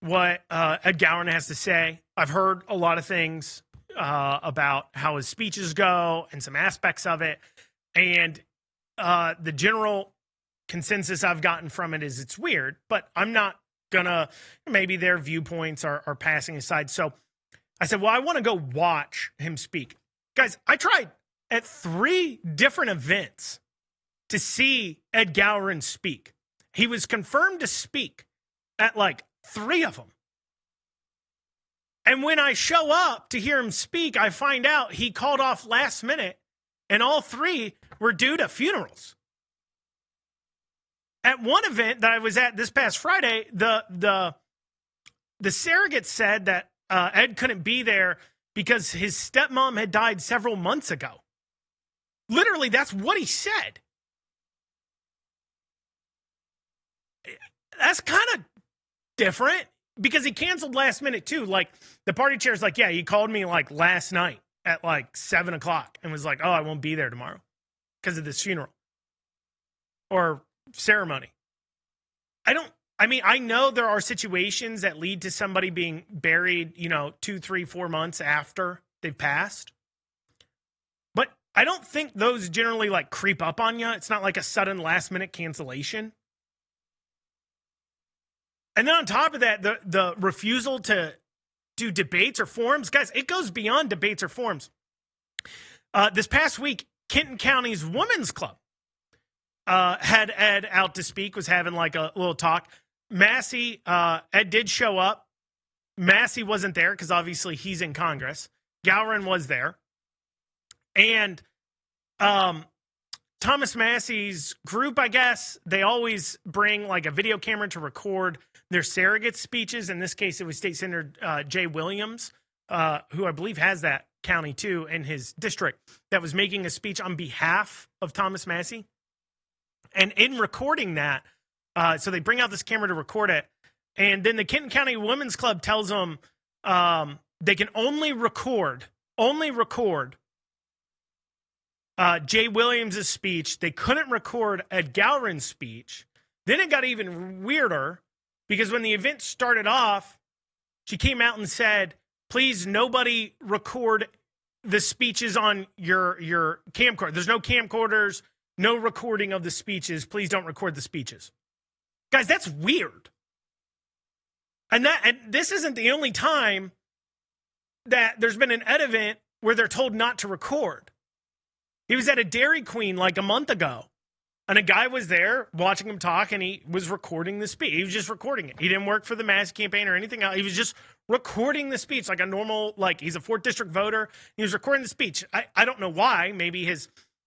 what Ed Gowron has to say. I've heard a lot of things about how his speeches go and some aspects of it. And the general consensus I've gotten from it is it's weird, but I'm not gonna, maybe their viewpoints are passing aside. So I said, well, I want to go watch him speak. Guys, I tried at 3 different events to see Ed Gowron speak. He was confirmed to speak at like 3 of them. And when I show up to hear him speak, I find out he called off last minute, and all 3 were due to funerals. At one event that I was at this past Friday, the surrogate said that Ed couldn't be there because his stepmom had died several months ago. Literally, that's what he said. That's kind of different because he canceled last minute too. Like the party chair's like, yeah, he called me like last night at like 7:00 and was like, oh, I won't be there tomorrow because of this funeral or ceremony. I know there are situations that lead to somebody being buried, 2, 3, 4 months after they've passed. But I don't think those generally like creep up on you. It's not like a sudden last minute cancellation. And then on top of that, the refusal to do debates or forums, guys, it goes beyond debates or forums. This past week, Kenton County's Women's Club had Ed out to speak, was having like a little talk. Massie, Ed did show up. Massie wasn't there because obviously he's in Congress. Gowron was there. And Thomas Massie's group, I guess, they always bring like a video camera to record their surrogate speeches. In this case, it was State Senator Jay Williams, who I believe has that county too in his district, that was making a speech on behalf of Thomas Massie. And in recording that, so they bring out this camera to record it. And then the Kenton County Women's Club tells them they can only record Jay Williams' speech. They couldn't record Ed Gowron's speech. Then it got even weirder because when the event started off, she came out and said, please, nobody record the speeches on your camcorder. There's no camcorders, no recording of the speeches. Please don't record the speeches. Guys, that's weird. And this isn't the only time that there's been an Ed event where they're told not to record. He was at a Dairy Queen like a month ago, and a guy was there watching him talk, and he was recording the speech. He was just recording it. He didn't work for the Massie campaign or anything else. He was just recording the speech like a normal, like he's a 4th district voter. He was recording the speech. I don't know why. Maybe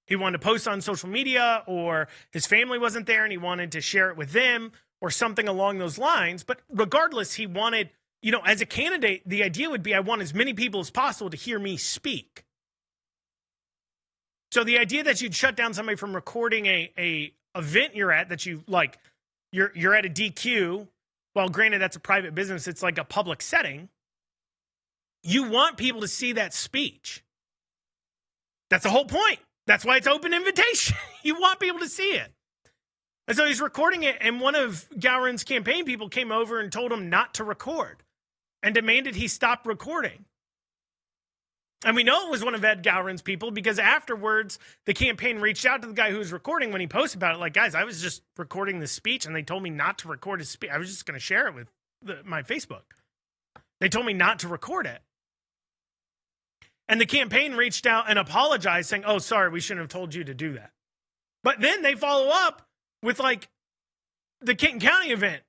he wanted to post on social media, or his family wasn't there and he wanted to share it with them or something along those lines. But regardless, he wanted, as a candidate, the idea would be I want as many people as possible to hear me speak. So the idea that you'd shut down somebody from recording a event you're at, that you like, you're at a DQ, well, granted that's a private business, it's like a public setting. You want people to see that speech. That's the whole point. That's why it's open invitation. You want people to see it. And so he's recording it, and one of Gowron's campaign people came over and told him not to record and demanded he stop recording. And we know it was one of Ed Gowron's people because afterwards, the campaign reached out to the guy who was recording when he posted about it. Like, guys, I was just recording this speech, and they told me not to record his speech. I was just going to share it with my Facebook. They told me not to record it. And the campaign reached out and apologized, saying, oh, sorry, we shouldn't have told you to do that. But then they follow up with, like, the Kenton County event.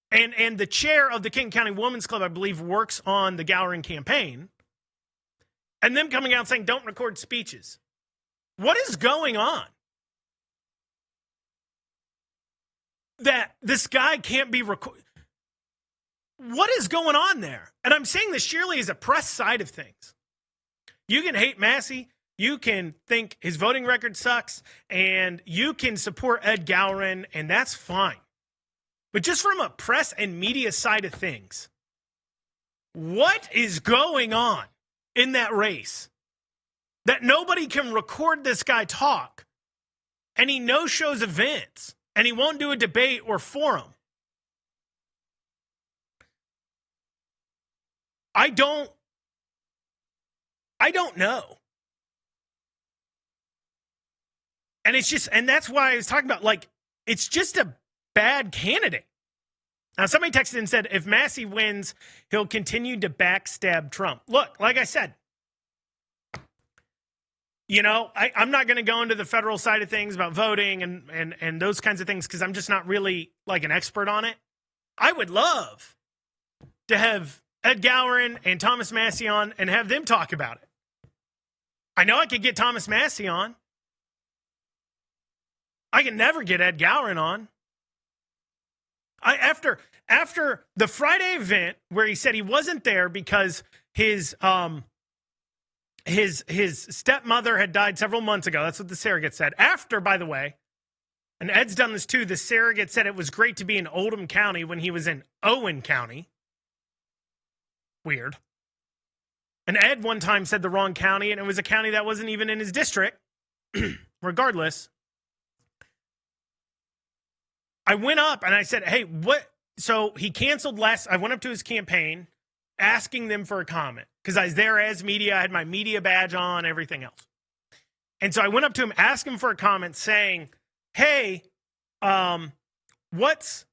And the chair of the Kenton County Women's Club, I believe, works on the Gowron campaign. And them coming out saying, don't record speeches. What is going on? That this guy can't be recorded. what is going on there? And I'm saying this sheerly as a press side of things. You can hate Massie. You can think his voting record sucks, and you can support Ed Gowron, and that's fine. But just from a press and media side of things, what is going on in that race that nobody can record this guy talk, and he no-shows events, and he won't do a debate or forum? I don't know. And it's just, and that's why I was talking about, like, it's just a bad candidate. Now, somebody texted and said, if Massie wins, he'll continue to backstab Trump. Look, like I said, you know, I'm not going to go into the federal side of things about voting and those kinds of things because I'm just not really, like, an expert on it. I would love to have Ed Gowron and Thomas Massie on and have them talk about it. I know I could get Thomas Massie on. I can never get Ed Gowron on. After the Friday event where he said he wasn't there because his stepmother had died several months ago. That's what the surrogate said. After, by the way, and Ed's done this too, the surrogate said it was great to be in Oldham County when he was in Owen County. Weird. And Ed one time said the wrong county, and it was a county that wasn't even in his district. Regardless, I went up and I said, hey, what? So he canceled I went up to his campaign asking them for a comment because I was there as media. I had my media badge on, everything else. And so I went up to him, asked him for a comment saying, hey, what's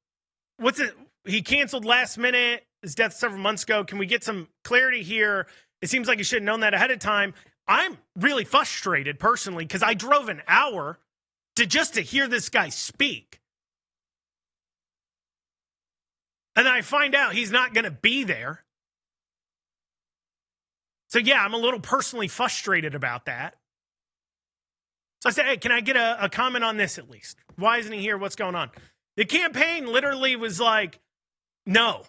it? He canceled last minute. His death several months ago. Can we get some clarity here? It seems like you should have known that ahead of time. I'm really frustrated personally because I drove an hour to hear this guy speak. And I find out he's not going to be there. So yeah, I'm a little personally frustrated about that. So I said, hey, can I get a comment on this at least? Why isn't he here? What's going on? The campaign literally was like, no.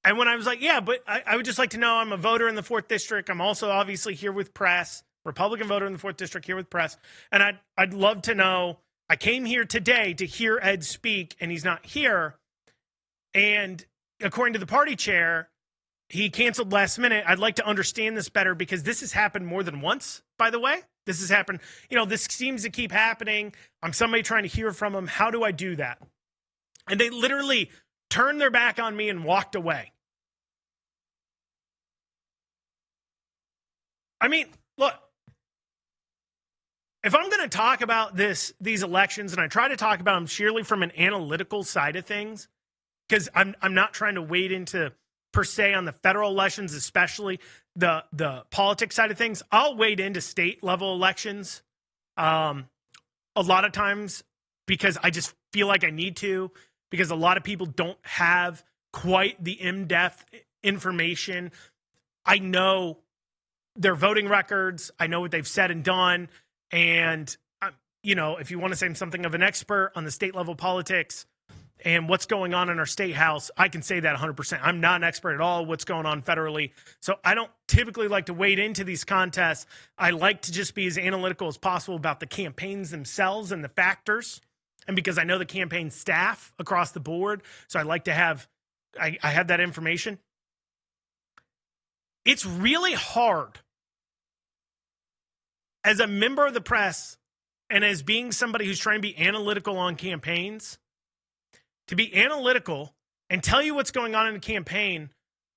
And when I was like, yeah, but I would just like to know I'm a voter in the 4th District. I'm also obviously here with press, Republican voter in the 4th District here with press. And I'd love to know, I came here today to hear Ed speak and he's not here. And according to the party chair, he canceled last minute. I'd like to understand this better because this has happened more than once, by the way. This has happened. You know, this seems to keep happening. I'm somebody trying to hear from him. How do I do that? And they literally turned their back on me and walked away. I mean, look, if I'm going to talk about these elections, and I try to talk about them sheerly from an analytical side of things, because I'm not trying to wade into per se on the federal elections, especially the politics side of things. I'll wade into state level elections a lot of times because I just feel like I need to, because a lot of people don't have quite the in-depth information. I know their voting records. I know what they've said and done. And, you know, if you want to say I'm something of an expert on the state level politics and what's going on in our state house, I can say that 100%. I'm not an expert at all what's going on federally. So I don't typically like to wade into these contests. I like to just be as analytical as possible about the campaigns themselves and the factors. And because I know the campaign staff across the board, so I like to have, I have that information. It's really hard as a member of the press and as being somebody who's trying to be analytical on campaigns, to be analytical and tell you what's going on in a campaign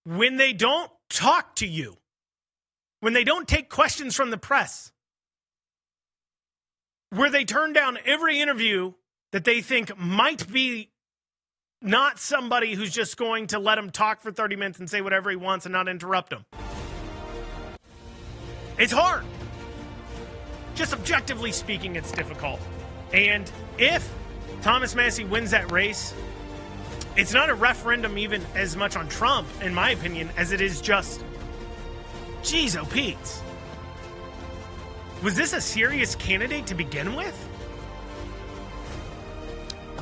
when they don't talk to you, when they don't take questions from the press, where they turn down every interview that they think might be not somebody who's just going to let him talk for 30 minutes and say whatever he wants and not interrupt him. It's hard. Just objectively speaking, it's difficult. And if Thomas Massie wins that race, it's not a referendum even as much on Trump, in my opinion, as it is just, geez, oh, Pete. Was this a serious candidate to begin with?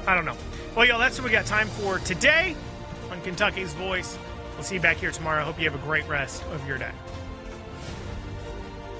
I don't know. Well, y'all, that's what we got time for today on Kentucky's Voice. We'll see you back here tomorrow. I hope you have a great rest of your day.